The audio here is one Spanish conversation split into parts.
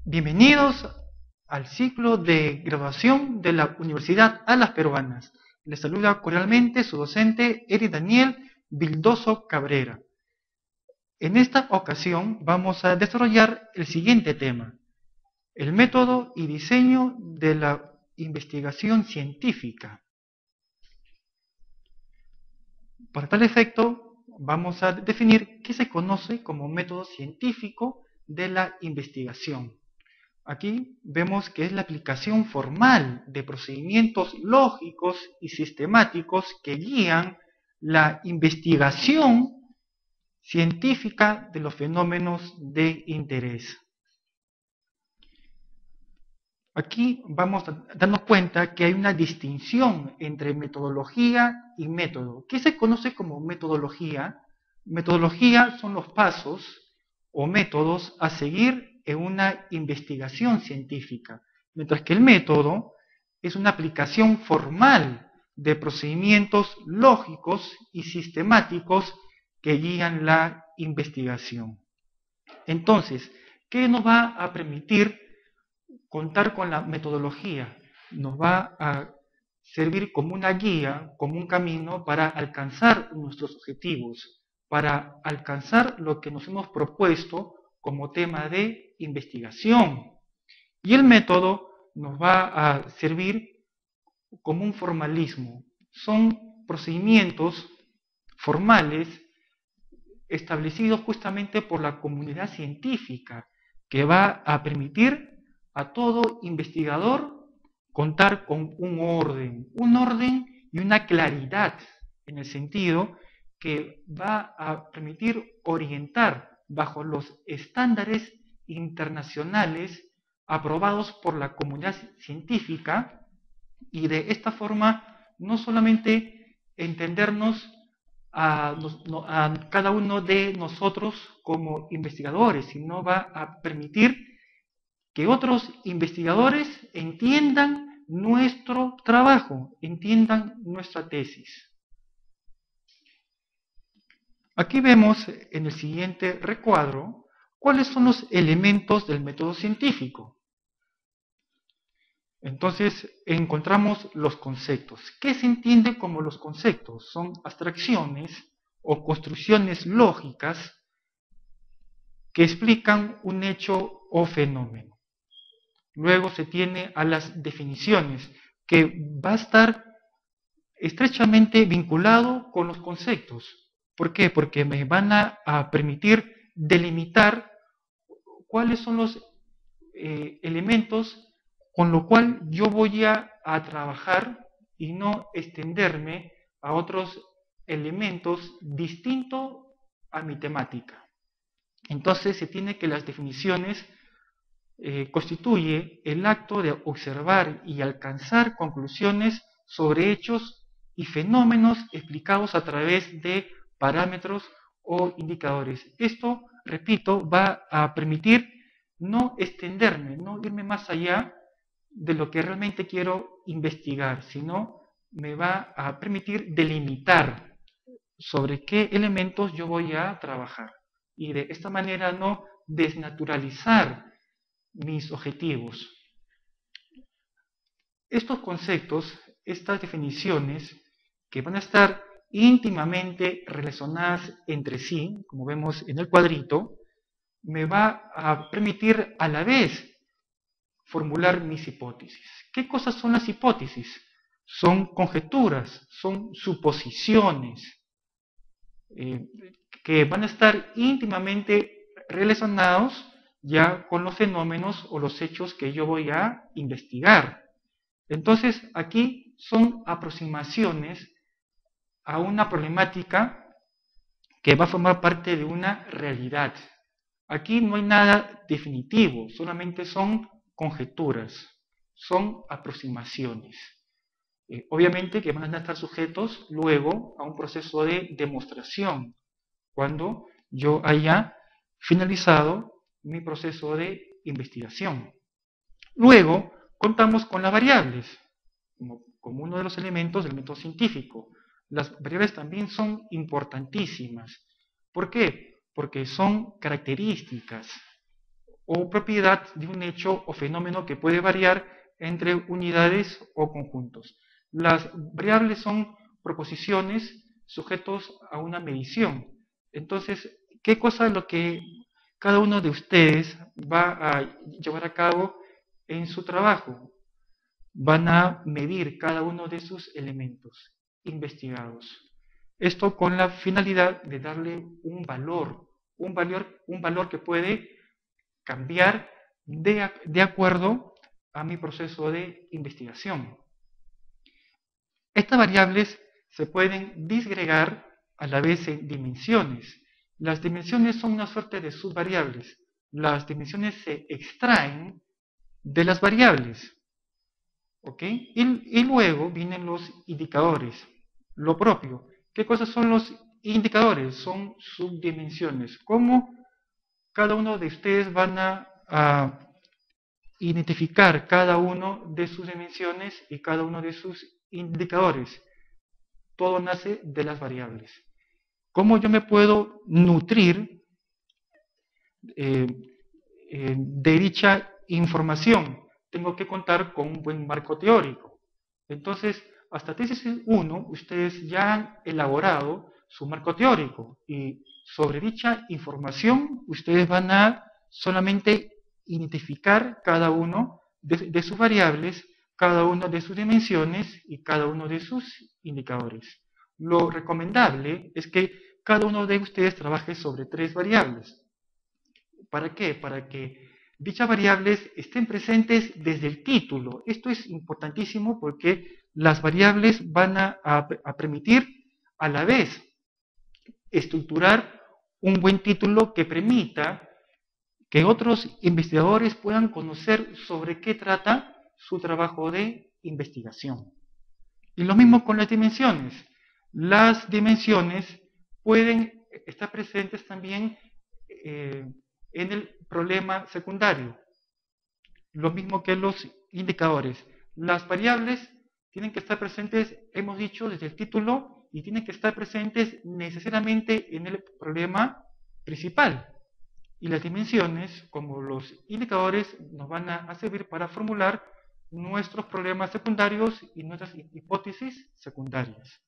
Bienvenidos al ciclo de graduación de la Universidad Alas Peruanas. Les saluda cordialmente su docente Eri Daniel Vildoso Cabrera. En esta ocasión vamos a desarrollar el siguiente tema: el método y diseño de la investigación científica. Para tal efecto, vamos a definir qué se conoce como método científico de la investigación. Aquí vemos que es la aplicación formal de procedimientos lógicos y sistemáticos que guían la investigación científica de los fenómenos de interés. Aquí vamos a darnos cuenta que hay una distinción entre metodología y método. ¿Qué se conoce como metodología? Metodología son los pasos o métodos a seguir en una investigación científica, mientras que el método es una aplicación formal de procedimientos lógicos y sistemáticos que guían la investigación. Entonces, ¿qué nos va a permitir contar con la metodología? Nos va a servir como una guía, como un camino para alcanzar nuestros objetivos, para alcanzar lo que nos hemos propuesto como tema de investigación. Y el método nos va a servir como un formalismo. Son procedimientos formales establecidos justamente por la comunidad científica, que va a permitir a todo investigador contar con un orden y una claridad, en el sentido que va a permitir orientar bajo los estándares internacionales aprobados por la comunidad científica, y de esta forma no solamente entendernos a cada uno de nosotros como investigadores, sino va a permitir que otros investigadores entiendan nuestro trabajo, entiendan nuestra tesis. Aquí vemos en el siguiente recuadro cuáles son los elementos del método científico. Entonces encontramos los conceptos. ¿Qué se entiende como los conceptos? Son abstracciones o construcciones lógicas que explican un hecho o fenómeno. Luego se tiene a las definiciones, que va a estar estrechamente vinculado con los conceptos. ¿Por qué? Porque me van a permitir delimitar cuáles son los elementos con lo cual yo voy a trabajar y no extenderme a otros elementos distintos a mi temática. Entonces se tiene que las definiciones constituye el acto de observar y alcanzar conclusiones sobre hechos y fenómenos explicados a través de parámetros o indicadores. Esto, repito, va a permitir no extenderme, no irme más allá de lo que realmente quiero investigar, sino me va a permitir delimitar sobre qué elementos yo voy a trabajar y de esta manera no desnaturalizar mis objetivos. Estos conceptos, estas definiciones, que van a estar íntimamente relacionadas entre sí, como vemos en el cuadrito, me va a permitir a la vez formular mis hipótesis. ¿Qué cosas son las hipótesis? Son conjeturas, son suposiciones, que van a estar íntimamente relacionados ya con los fenómenos o los hechos que yo voy a investigar. Entonces, aquí son aproximaciones a una problemática que va a formar parte de una realidad. Aquí no hay nada definitivo, solamente son conjeturas, son aproximaciones. Obviamente que van a estar sujetos luego a un proceso de demostración, cuando yo haya finalizado mi proceso de investigación. Luego, contamos con las variables, como uno de los elementos del método científico. Las variables también son importantísimas. ¿Por qué? Porque son características o propiedad de un hecho o fenómeno que puede variar entre unidades o conjuntos. Las variables son proposiciones sujetos a una medición. Entonces, ¿qué cosa es lo que cada uno de ustedes va a llevar a cabo en su trabajo? Van a medir cada uno de sus elementos investigados. Esto con la finalidad de darle un valor que puede cambiar de acuerdo a mi proceso de investigación. Estas variables se pueden disgregar a la vez en dimensiones. Las dimensiones son una suerte de subvariables. Las dimensiones se extraen de las variables. ¿Ok? Y luego vienen los indicadores. Lo propio. ¿Qué cosas son los indicadores? Son subdimensiones. ¿Cómo cada uno de ustedes van a identificar cada uno de sus dimensiones y cada uno de sus indicadores? Todo nace de las variables. ¿Cómo yo me puedo nutrir de dicha información? Tengo que contar con un buen marco teórico. Entonces, hasta tesis 1, ustedes ya han elaborado su marco teórico y sobre dicha información ustedes van a solamente identificar cada uno de sus variables, cada una de sus dimensiones y cada uno de sus indicadores. Lo recomendable es que cada uno de ustedes trabaje sobre 3 variables. ¿Para qué? Para que dichas variables estén presentes desde el título. Esto es importantísimo porque las variables van a permitir a la vez estructurar un buen título que permita que otros investigadores puedan conocer sobre qué trata su trabajo de investigación. Y lo mismo con las dimensiones. Las dimensiones pueden estar presentes también en el problema secundario. Lo mismo que los indicadores. Las variables tienen que estar presentes, hemos dicho, desde el título y tienen que estar presentes necesariamente en el problema principal. Y las dimensiones, como los indicadores, nos van a servir para formular nuestros problemas secundarios y nuestras hipótesis secundarias.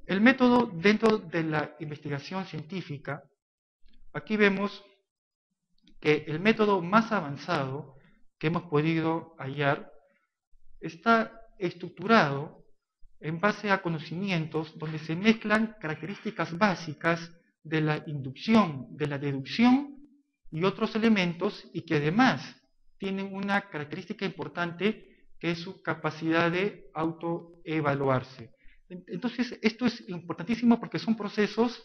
El método dentro de la investigación científica, aquí vemos que el método más avanzado que hemos podido hallar está estructurado en base a conocimientos donde se mezclan características básicas de la inducción, de la deducción y otros elementos y que además tienen una característica importante que es su capacidad de autoevaluarse. Entonces, esto es importantísimo porque son procesos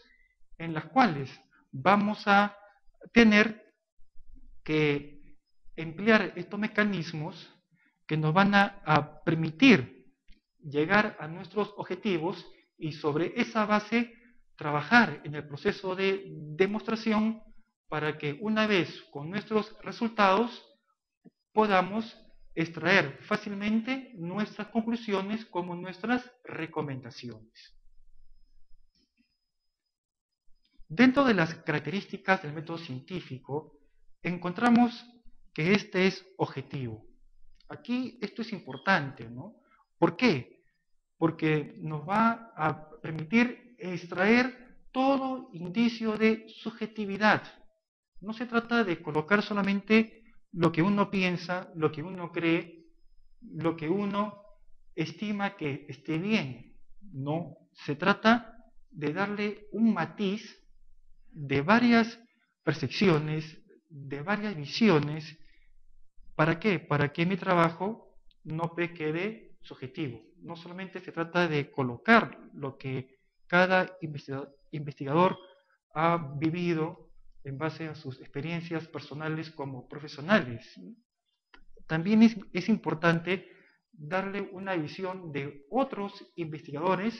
en los cuales vamos a tener que emplear estos mecanismos que nos van a permitir llegar a nuestros objetivos y sobre esa base trabajar en el proceso de demostración para que una vez con nuestros resultados podamos extraer fácilmente nuestras conclusiones como nuestras recomendaciones. Dentro de las características del método científico, encontramos que este es objetivo. Aquí esto es importante, ¿no? ¿Por qué? Porque nos va a permitir extraer todo indicio de subjetividad. No se trata de colocar solamente lo que uno piensa, lo que uno cree, lo que uno estima que esté bien. No, se trata de darle un matiz de varias percepciones, de varias visiones. ¿Para qué? Para que mi trabajo no peque de subjetivo. No solamente se trata de colocar lo que cada investigador ha vivido en base a sus experiencias personales como profesionales. También es importante darle una visión de otros investigadores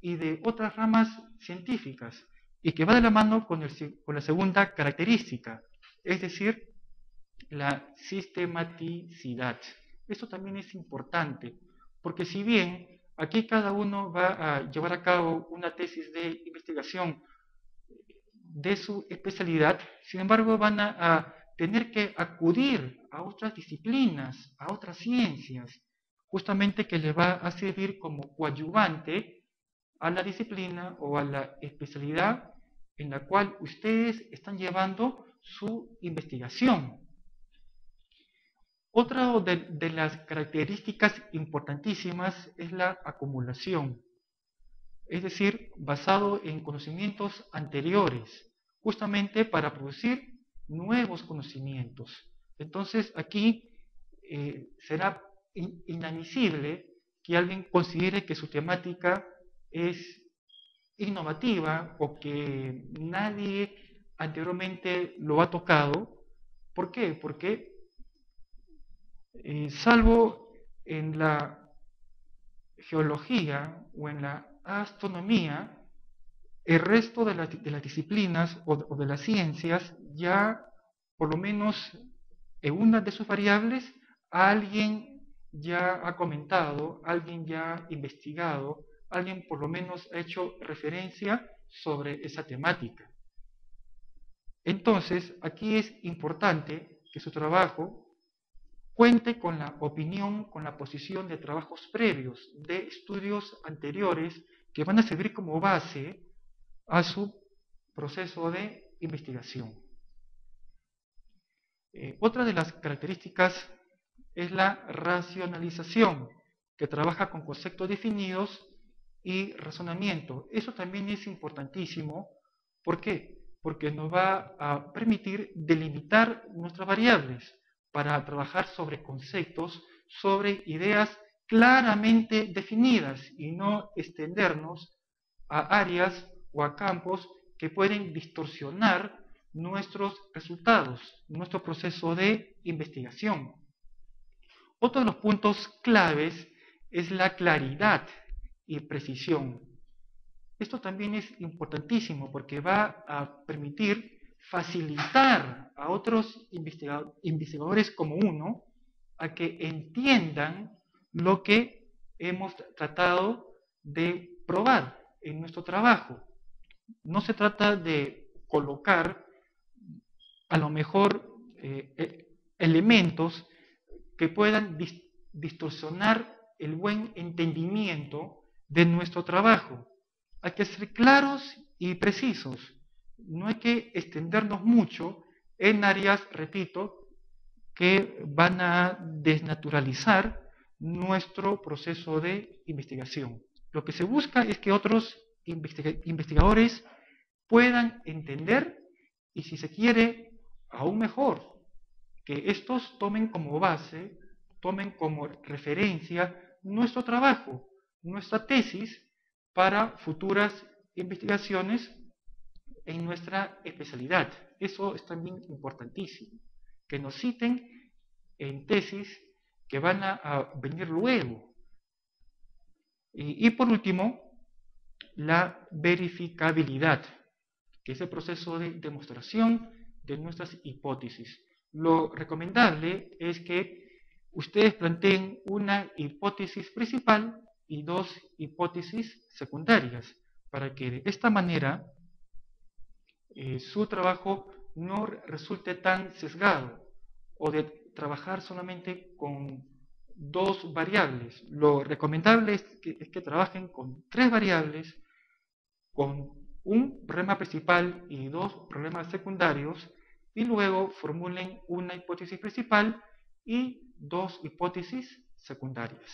y de otras ramas científicas, y que va de la mano con la segunda característica, es decir, la sistematicidad. Esto también es importante, porque si bien aquí cada uno va a llevar a cabo una tesis de investigación de su especialidad, sin embargo van a tener que acudir a otras disciplinas, a otras ciencias, justamente que les va a servir como coadyuvante a la disciplina o a la especialidad en la cual ustedes están llevando su investigación. Otra de las características importantísimas es la acumulación, es decir, basado en conocimientos anteriores, justamente para producir nuevos conocimientos. Entonces, aquí será inadmisible que alguien considere que su temática es innovativa o que nadie anteriormente lo ha tocado. ¿Por qué? Porque salvo en la geología o en la astronomía, el resto de las disciplinas o de las ciencias ya, por lo menos en una de sus variables, alguien ya ha comentado, alguien ya ha investigado, alguien por lo menos ha hecho referencia sobre esa temática. Entonces, aquí es importante que su trabajo cuente con la opinión, con la posición de trabajos previos, de estudios anteriores que van a servir como base a su proceso de investigación. Otra de las características es la racionalización, que trabaja con conceptos definidos y razonamiento. Eso también es importantísimo. ¿Por qué? Porque nos va a permitir delimitar nuestras variables para trabajar sobre conceptos, sobre ideas claramente definidas y no extendernos a áreas o a campos que pueden distorsionar nuestros resultados, nuestro proceso de investigación. Otro de los puntos claves es la claridad y precisión. Esto también es importantísimo porque va a permitir facilitar a otros investigadores como uno a que entiendan lo que hemos tratado de probar en nuestro trabajo. No se trata de colocar a lo mejor elementos que puedan distorsionar el buen entendimiento de nuestro trabajo. Hay que ser claros y precisos. No hay que extendernos mucho en áreas, repito, que van a desnaturalizar nuestro proceso de investigación. Lo que se busca es que otros investigadores puedan entender y, si se quiere, aún mejor, que estos tomen como base, tomen como referencia nuestro trabajo, nuestra tesis, para futuras investigaciones en nuestra especialidad. Eso es también importantísimo, que nos citen en tesis que van a venir luego. Y por último, la verificabilidad, que es el proceso de demostración de nuestras hipótesis. Lo recomendable es que ustedes planteen una hipótesis principal y dos hipótesis secundarias, para que de esta manera su trabajo no resulte tan sesgado o de trabajar solamente con dos variables. Lo recomendable es que trabajen con tres variables, con un problema principal y dos problemas secundarios, y luego formulen una hipótesis principal y dos hipótesis secundarias.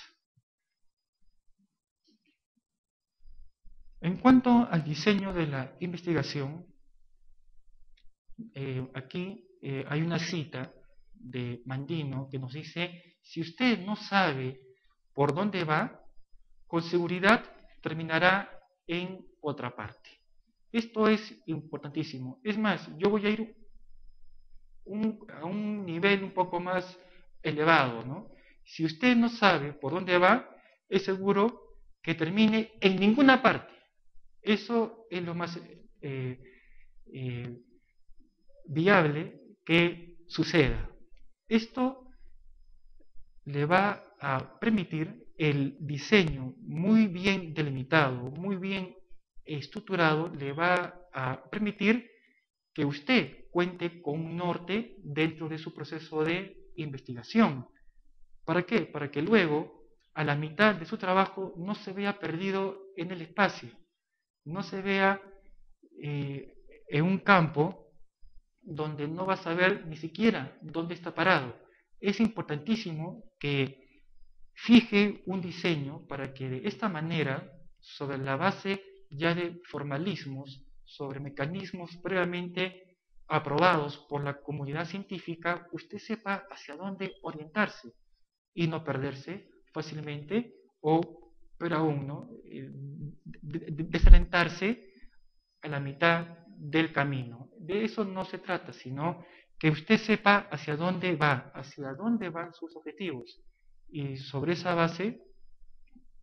En cuanto al diseño de la investigación, aquí hay una cita de Mandino que nos dice: si usted no sabe por dónde va, con seguridad terminará en otra parte. Esto es importantísimo. Es más, yo voy a ir a un nivel un poco más elevado, ¿no? Si usted no sabe por dónde va, es seguro que termine en ninguna parte. Eso es lo más viable que suceda. Esto le va a permitir el diseño muy bien delimitado, muy bien estructurado, le va a permitir que usted cuente con un norte dentro de su proceso de investigación. ¿Para qué? Para que luego, a la mitad de su trabajo, no se vea perdido en el espacio, no se vea en un campo donde no va a saber ni siquiera dónde está parado. Es importantísimo que fije un diseño para que de esta manera, sobre la base ya de formalismos, sobre mecanismos previamente aprobados por la comunidad científica, usted sepa hacia dónde orientarse y no perderse fácilmente o, pero aún, ¿no? Desalentarse a la mitad del camino. De eso no se trata, sino que usted sepa hacia dónde van sus objetivos y sobre esa base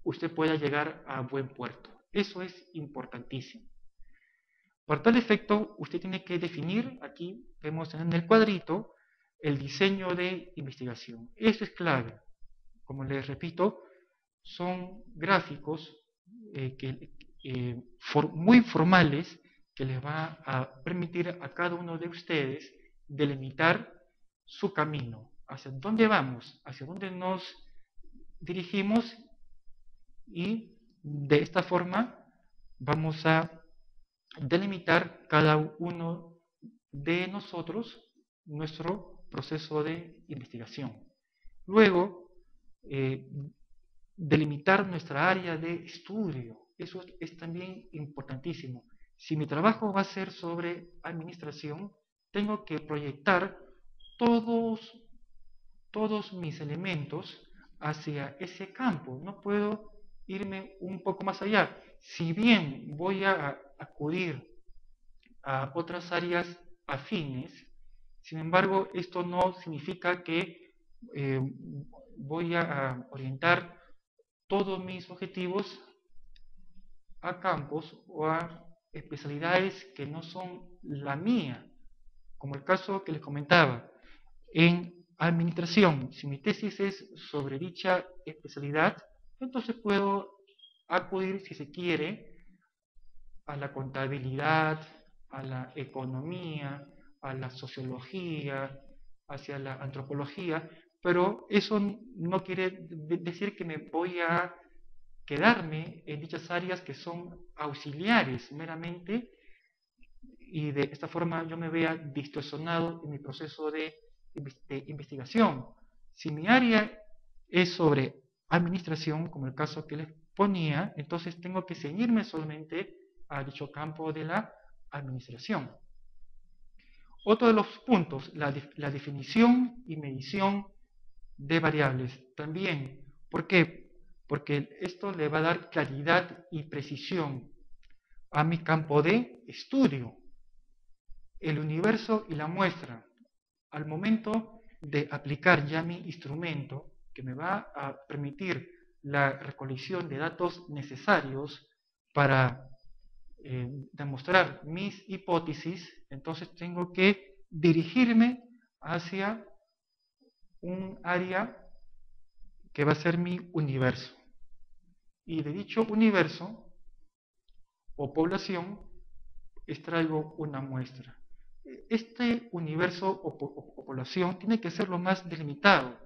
usted pueda llegar a buen puerto. Eso es importantísimo. Por tal efecto, usted tiene que definir, aquí vemos en el cuadrito, el diseño de investigación. Eso es clave. Como les repito, son gráficos muy formales que les va a permitir a cada uno de ustedes delimitar su camino, hacia dónde vamos, hacia dónde nos dirigimos, y de esta forma vamos a delimitar cada uno de nosotros nuestro proceso de investigación. Luego, delimitar nuestra área de estudio. Eso es también importantísimo. Si mi trabajo va a ser sobre administración, tengo que proyectar todos mis elementos hacia ese campo. No puedo irme un poco más allá. Si bien voy a acudir a otras áreas afines, sin embargo, esto no significa que voy a orientar todos mis objetivos a campos o a especialidades que no son la mía, como el caso que les comentaba. En administración, si mi tesis es sobre dicha especialidad, entonces puedo acudir, si se quiere, a la contabilidad, a la economía, a la sociología, hacia la antropología, pero eso no quiere decir que me voy a quedarme en dichas áreas que son auxiliares meramente, y de esta forma yo me vea distorsionado en mi proceso de investigación. Si mi área es sobre administración, como el caso que les ponía, entonces tengo que ceñirme solamente a dicho campo de la administración. Otro de los puntos, la definición y medición de variables. También, ¿por qué? Porque esto le va a dar claridad y precisión a mi campo de estudio. El universo y la muestra. Al momento de aplicar ya mi instrumento, que me va a permitir la recolección de datos necesarios para demostrar mis hipótesis, entonces tengo que dirigirme hacia un área que va a ser mi universo. Y de dicho universo o población extraigo una muestra. Este universo o población tiene que ser lo más delimitado,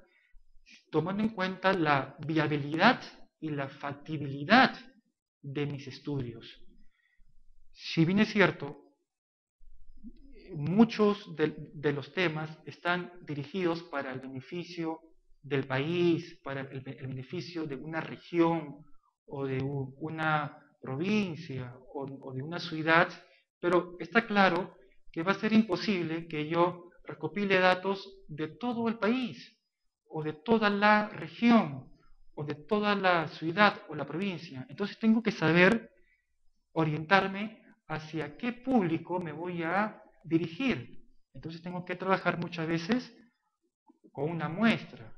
tomando en cuenta la viabilidad y la factibilidad de mis estudios. Si bien es cierto, muchos de los temas están dirigidos para el beneficio del país, para el beneficio de una región o de una provincia o de una ciudad, pero está claro que va a ser imposible que yo recopile datos de todo el país o de toda la región o de toda la ciudad o la provincia. Entonces tengo que saber orientarme hacia qué público me voy a dirigir. Entonces tengo que trabajar muchas veces con una muestra.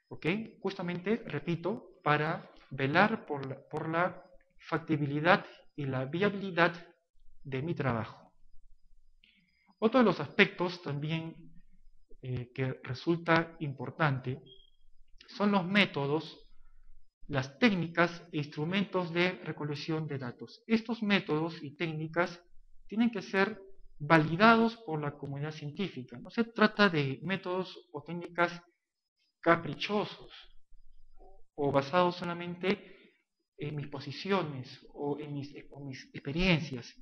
¿Ok? Justamente, repito, para velar por la factibilidad y la viabilidad de mi trabajo. Otro de los aspectos también que resulta importante son los métodos, las técnicas e instrumentos de recolección de datos. Estos métodos y técnicas tienen que ser validados por la comunidad científica. No se trata de métodos o técnicas caprichosos o basados solamente en mis posiciones o en mis experiencias.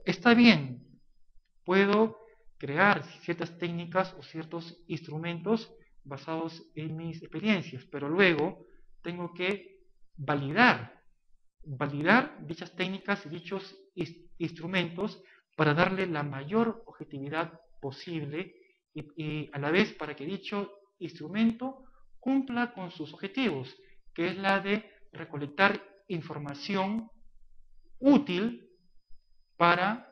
Está bien, puedo crear ciertas técnicas o ciertos instrumentos basados en mis experiencias, pero luego tengo que validar dichas técnicas y dichos instrumentos para darle la mayor objetividad posible y a la vez para que dicho instrumento cumpla con sus objetivos, que es la de recolectar información útil para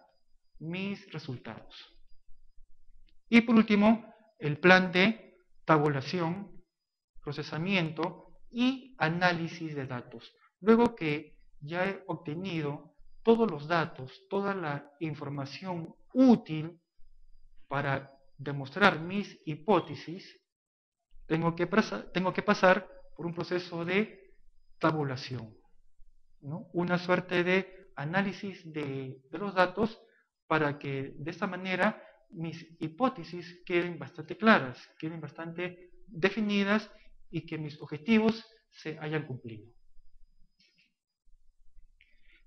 mis resultados. Y por último, el plan de tabulación, procesamiento y análisis de datos. Luego que ya he obtenido todos los datos, toda la información útil para demostrar mis hipótesis, tengo que pasar por un proceso de tabulación, ¿no? Una suerte de análisis de los datos para que de esta manera mis hipótesis queden bastante claras, queden bastante definidas y que mis objetivos se hayan cumplido.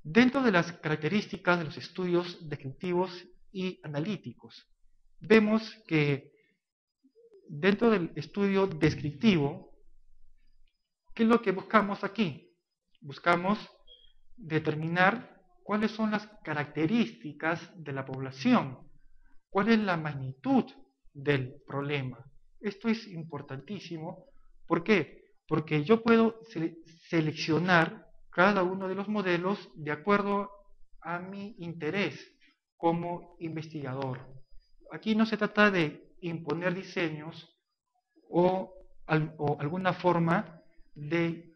Dentro de las características de los estudios descriptivos y analíticos, vemos que dentro del estudio descriptivo, ¿qué es lo que buscamos aquí? Buscamos determinar cuáles son las características de la población, cuál es la magnitud del problema. Esto es importantísimo. ¿Por qué? Porque yo puedo seleccionar cada uno de los modelos de acuerdo a mi interés como investigador. Aquí no se trata de imponer diseños o alguna forma de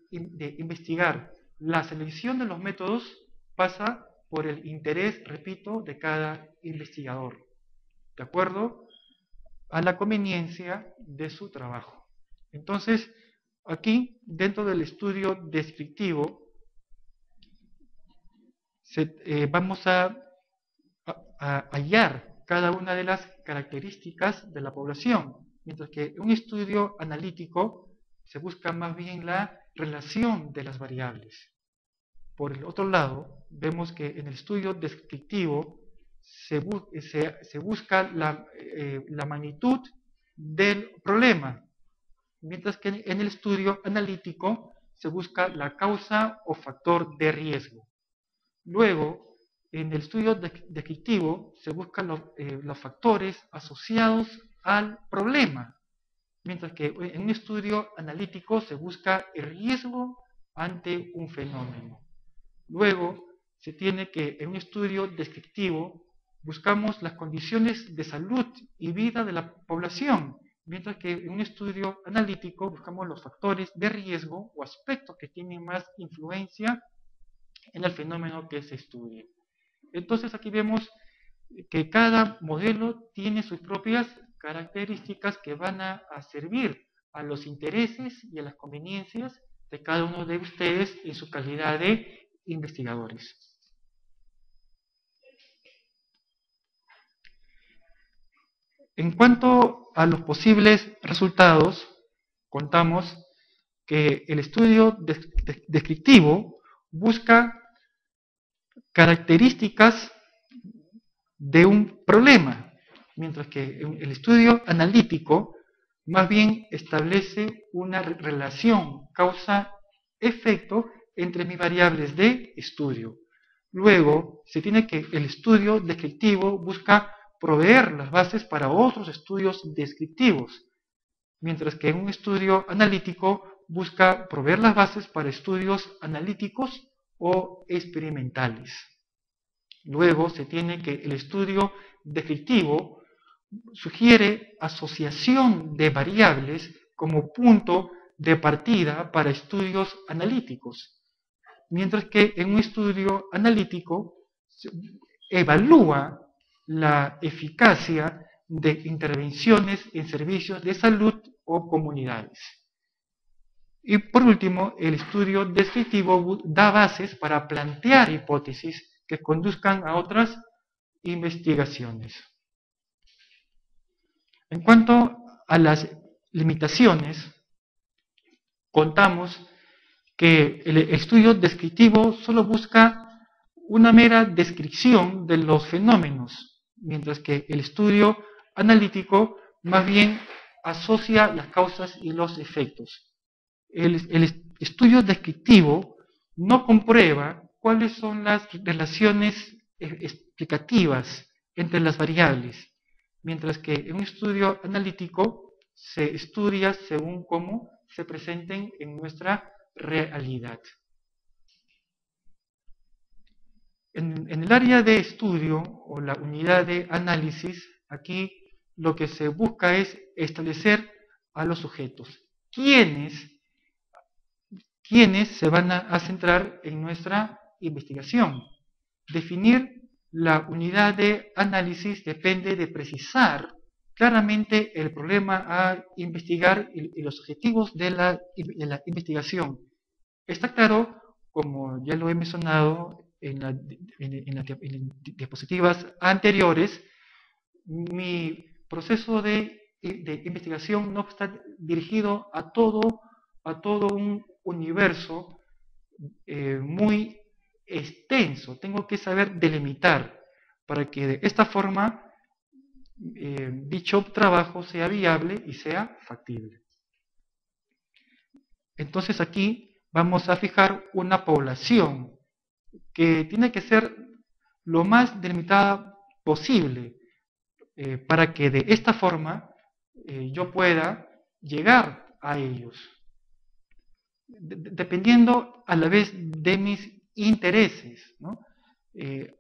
investigar. La selección de los métodos pasa por el interés, repito, de cada investigador, de acuerdo a la conveniencia de su trabajo. Entonces, aquí, dentro del estudio descriptivo, vamos a hallar cada una de las características de la población, mientras que en un estudio analítico se busca más bien la relación de las variables. Por el otro lado, vemos que en el estudio descriptivo se busca la magnitud del problema, mientras que en el estudio analítico se busca la causa o factor de riesgo. Luego, en el estudio descriptivo se buscan los factores asociados al problema, mientras que en un estudio analítico se busca el riesgo ante un fenómeno. Luego, se tiene que en un estudio descriptivo buscamos las condiciones de salud y vida de la población, mientras que en un estudio analítico buscamos los factores de riesgo o aspectos que tienen más influencia en el fenómeno que se estudia. Entonces aquí vemos que cada modelo tiene sus propias características que van a servir a los intereses y a las conveniencias de cada uno de ustedes en su calidad de investigadores. En cuanto a los posibles resultados, contamos que el estudio descriptivo busca características de un problema, mientras que el estudio analítico más bien establece una relación causa-efecto entre mis variables de estudio. Luego, se tiene que el estudio descriptivo busca proveer las bases para otros estudios descriptivos, mientras que un estudio analítico busca proveer las bases para estudios analíticos o experimentales. Luego se tiene que el estudio descriptivo sugiere asociación de variables como punto de partida para estudios analíticos, mientras que en un estudio analítico se evalúa la eficacia de intervenciones en servicios de salud o comunidades. Y por último, el estudio descriptivo da bases para plantear hipótesis que conduzcan a otras investigaciones. En cuanto a las limitaciones, contamos que el estudio descriptivo solo busca una mera descripción de los fenómenos, mientras que el estudio analítico más bien asocia las causas y los efectos. El estudio descriptivo no comprueba cuáles son las relaciones explicativas entre las variables, mientras que en un estudio analítico se estudia según cómo se presenten en nuestra realidad. En el área de estudio o la unidad de análisis, aquí lo que se busca es establecer a los sujetos. ¿Quiénes se van a centrar en nuestra investigación? Definir la unidad de análisis depende de precisar claramente el problema a investigar y los objetivos de la investigación. Está claro, como ya lo he mencionado en las diapositivas anteriores, mi proceso de investigación no está dirigido a todo un universo muy extenso. Tengo que saber delimitar para que de esta forma dicho trabajo sea viable y sea factible. Entonces aquí vamos a fijar una población que tiene que ser lo más delimitada posible para que de esta forma yo pueda llegar a ellos, dependiendo a la vez de mis intereses, ¿no?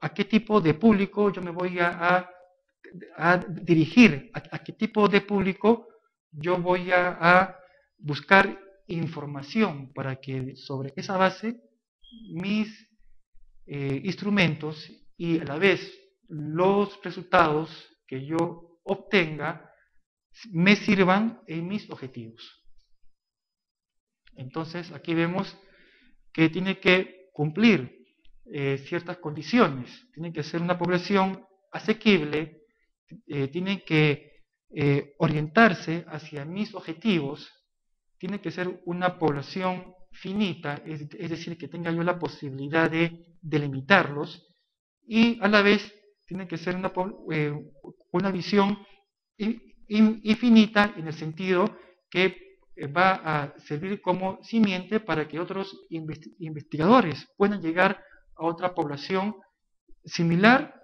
A qué tipo de público yo me voy a dirigir, a qué tipo de público yo voy a buscar información para que sobre esa base mis instrumentos y a la vez los resultados que yo obtenga me sirvan en mis objetivos. Entonces aquí vemos que tiene que cumplir ciertas condiciones, tiene que ser una población asequible, tiene que orientarse hacia mis objetivos, tiene que ser una población finita, es decir, que tenga yo la posibilidad de delimitarlos, y a la vez tiene que ser una visión infinita en el sentido que va a servir como simiente para que otros investigadores puedan llegar a otra población similar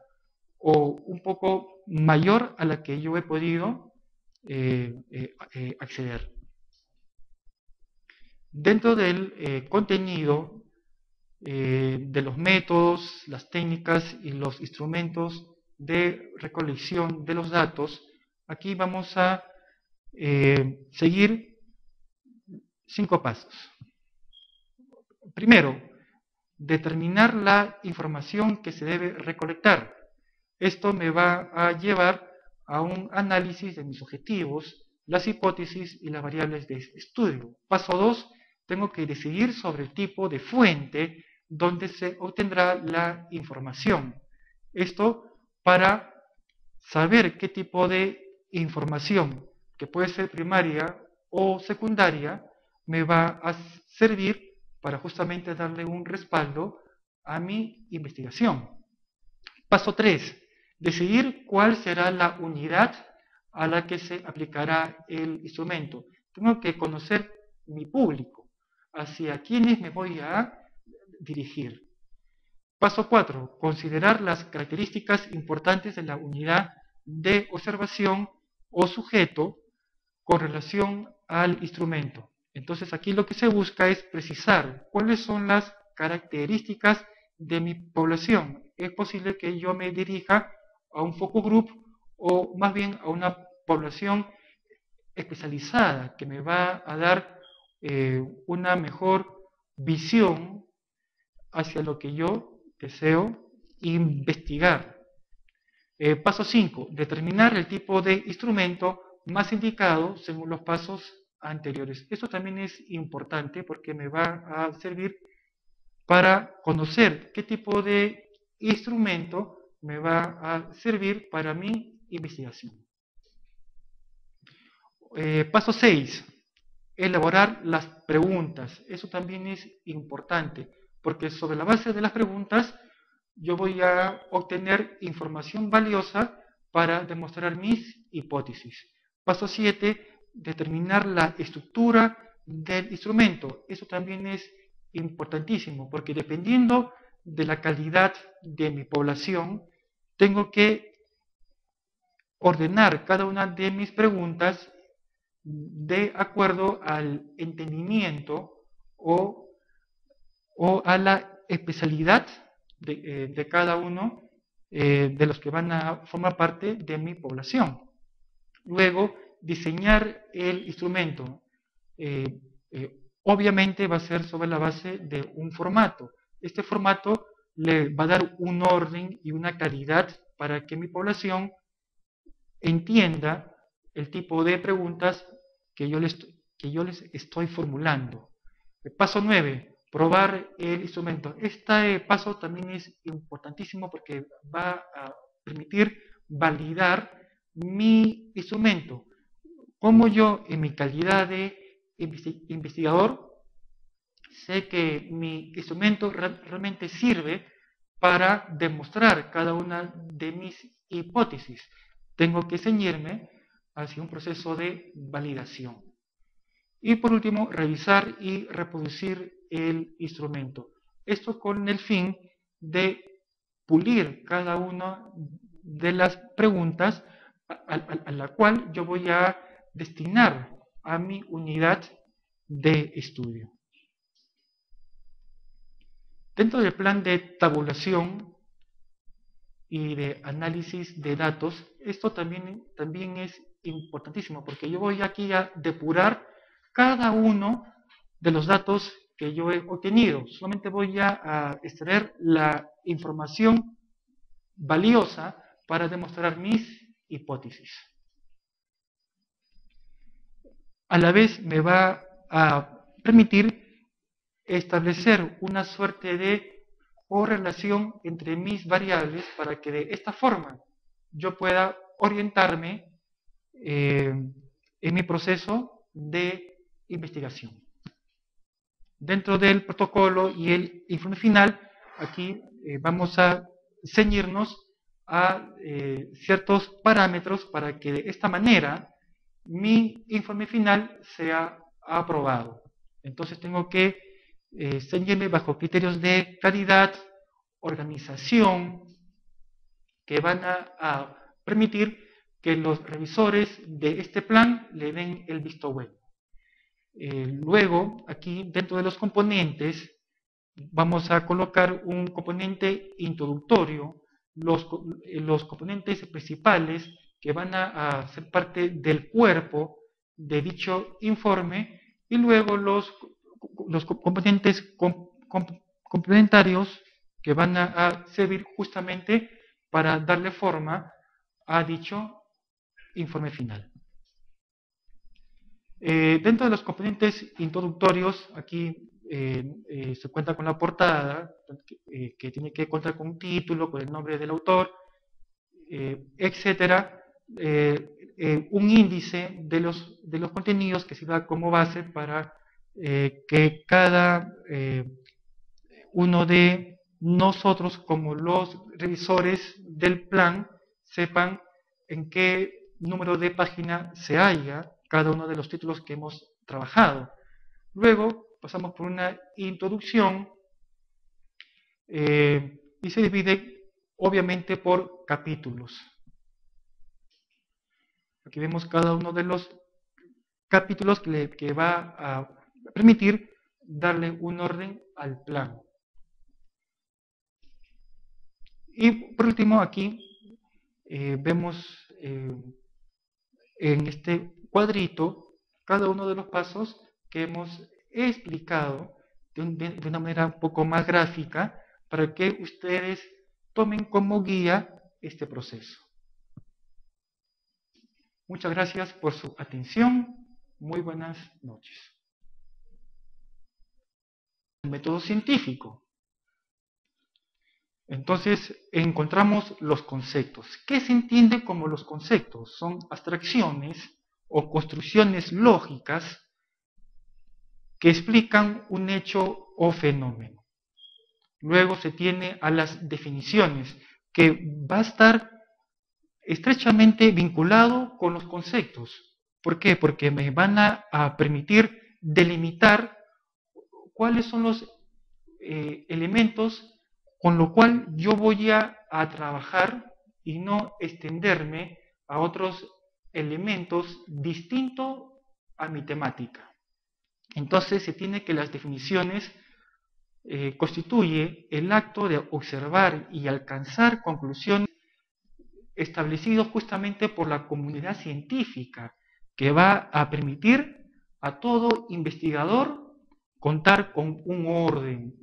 o un poco mayor a la que yo he podido acceder. Dentro del contenido de los métodos, las técnicas y los instrumentos de recolección de los datos, aquí vamos a seguir 5 pasos. Primero, determinar la información que se debe recolectar. Esto me va a llevar a un análisis de mis objetivos, las hipótesis y las variables de estudio. Paso 2, tengo que decidir sobre el tipo de fuente donde se obtendrá la información. Esto para saber qué tipo de información, que puede ser primaria o secundaria, me va a servir para justamente darle un respaldo a mi investigación. Paso 3. Decidir cuál será la unidad a la que se aplicará el instrumento. Tengo que conocer mi público, hacia quienes me voy a dirigir. Paso 4. Considerar las características importantes de la unidad de observación o sujeto con relación al instrumento. Entonces aquí lo que se busca es precisar cuáles son las características de mi población. Es posible que yo me dirija a un focus group o más bien a una población especializada que me va a dar una mejor visión hacia lo que yo deseo investigar. Paso 5. Determinar el tipo de instrumento más indicado según los pasos anteriores. Esto también es importante porque me va a servir para conocer qué tipo de instrumento me va a servir para mi investigación. Paso 6. Elaborar las preguntas. Eso también es importante, porque sobre la base de las preguntas yo voy a obtener información valiosa para demostrar mis hipótesis. Paso 7. Determinar la estructura del instrumento. Eso también es importantísimo, porque dependiendo de la calidad de mi población, tengo que ordenar cada una de mis preguntas de acuerdo al entendimiento o a la especialidad de cada uno de los que van a formar parte de mi población. Luego, diseñar el instrumento. Obviamente va a ser sobre la base de un formato. Este formato le va a dar un orden y una calidad para que mi población entienda el tipo de preguntas que yo les estoy formulando. Paso 9. Probar el instrumento. Este paso también es importantísimo porque va a permitir validar mi instrumento. Como yo, en mi calidad de investigador, sé que mi instrumento realmente sirve para demostrar cada una de mis hipótesis. Tengo que ceñirme hacia un proceso de validación. Y por último, revisar y reproducir el instrumento. Esto con el fin de pulir cada una de las preguntas a la cual yo voy a destinar a mi unidad de estudio. Dentro del plan de tabulación y de análisis de datos, esto también es importantísimo, porque yo voy aquí a depurar cada uno de los datos que yo he obtenido. Solamente voy a extraer la información valiosa para demostrar mis hipótesis. A la vez me va a permitir establecer una suerte de correlación entre mis variables para que de esta forma yo pueda orientarme en mi proceso de investigación. Dentro del protocolo y el informe final, aquí vamos a ceñirnos a ciertos parámetros para que de esta manera mi informe final sea aprobado. Entonces tengo que ceñirme bajo criterios de calidad, organización, que van a permitir que los revisores de este plan le den el visto bueno. Luego, aquí dentro de los componentes, vamos a colocar un componente introductorio, los componentes principales que van a ser parte del cuerpo de dicho informe, y luego los componentes complementarios que van a servir justamente para darle forma a dicho informe final. Dentro de los componentes introductorios, aquí se cuenta con la portada, que tiene que contar con un título, con el nombre del autor, etcétera, un índice de los contenidos que sirva como base para que cada uno de nosotros, como los revisores del plan, sepan en qué número de página se halla cada uno de los títulos que hemos trabajado. Luego pasamos por una introducción y se divide obviamente por capítulos. Aquí vemos cada uno de los capítulos que va a permitir darle un orden al plan. Y por último aquí vemos en este cuadrito cada uno de los pasos que hemos explicado de una manera un poco más gráfica para que ustedes tomen como guía este proceso. Muchas gracias por su atención. Muy buenas noches. El método científico. Entonces encontramos los conceptos. ¿Qué se entiende como los conceptos? Son abstracciones o construcciones lógicas que explican un hecho o fenómeno. Luego se tiene a las definiciones, que va a estar estrechamente vinculado con los conceptos. ¿Por qué? Porque me van a permitir delimitar cuáles son los elementos con lo cual yo voy a trabajar y no extenderme a otros elementos distintos a mi temática. Entonces se tiene que las definiciones constituye el acto de observar y alcanzar conclusiones establecidos justamente por la comunidad científica, que va a permitir a todo investigador contar con un orden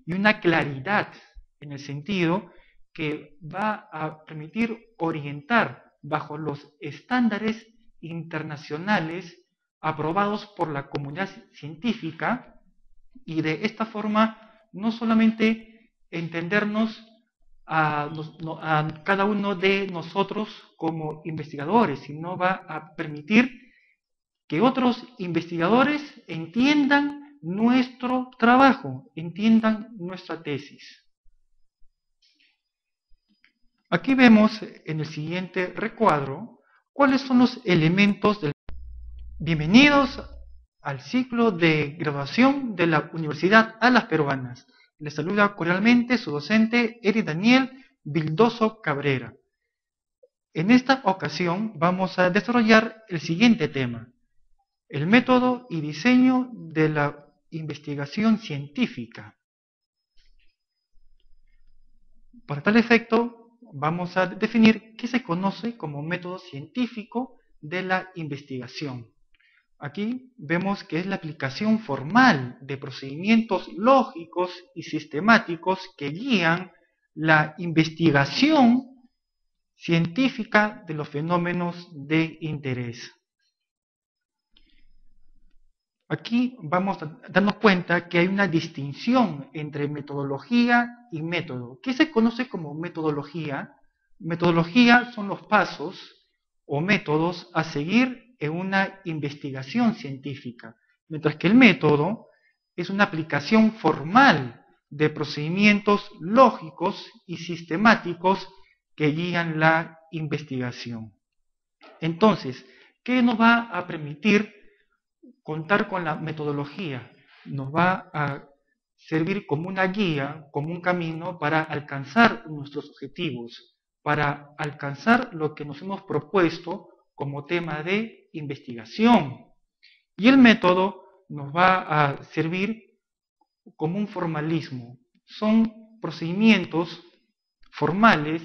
y una claridad, en el sentido que va a permitir orientar bajo los estándares internacionales aprobados por la comunidad científica, y de esta forma no solamente entendernos a cada uno de nosotros como investigadores, sino va a permitir que otros investigadores entiendan nuestro trabajo, entiendan nuestra tesis. Aquí vemos en el siguiente recuadro cuáles son los elementos del... Bienvenidos al ciclo de graduación de la Universidad Alas Peruanas. Les saluda cordialmente su docente Eri Daniel Vildoso Cabrera. En esta ocasión vamos a desarrollar el siguiente tema: el método y diseño de la investigación científica. Para tal efecto, vamos a definir qué se conoce como método científico de la investigación. Aquí vemos que es la aplicación formal de procedimientos lógicos y sistemáticos que guían la investigación científica de los fenómenos de interés. Aquí vamos a darnos cuenta que hay una distinción entre metodología y método. ¿Qué se conoce como metodología? Metodología son los pasos o métodos a seguir en una investigación científica, mientras que el método es una aplicación formal de procedimientos lógicos y sistemáticos que guían la investigación. Entonces, ¿qué nos va a permitir contar con la metodología? Nos va a servir como una guía, como un camino para alcanzar nuestros objetivos, para alcanzar lo que nos hemos propuesto como tema de investigación. Y el método nos va a servir como un formalismo. Son procedimientos formales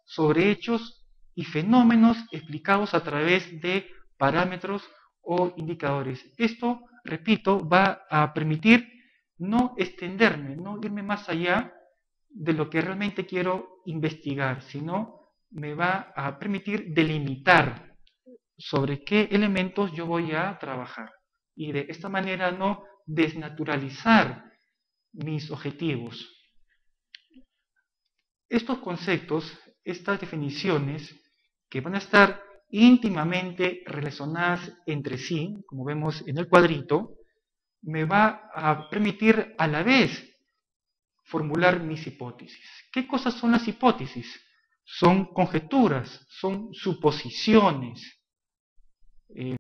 sobre hechos y fenómenos explicados a través de parámetros o indicadores. Esto, repito, va a permitir no extenderme, no irme más allá de lo que realmente quiero investigar, sino me va a permitir delimitar sobre qué elementos yo voy a trabajar y de esta manera no desnaturalizar mis objetivos. Estos conceptos, estas definiciones, que van a estar íntimamente relacionadas entre sí, como vemos en el cuadrito, me va a permitir a la vez formular mis hipótesis. ¿Qué cosas son las hipótesis? Son conjeturas, son suposiciones,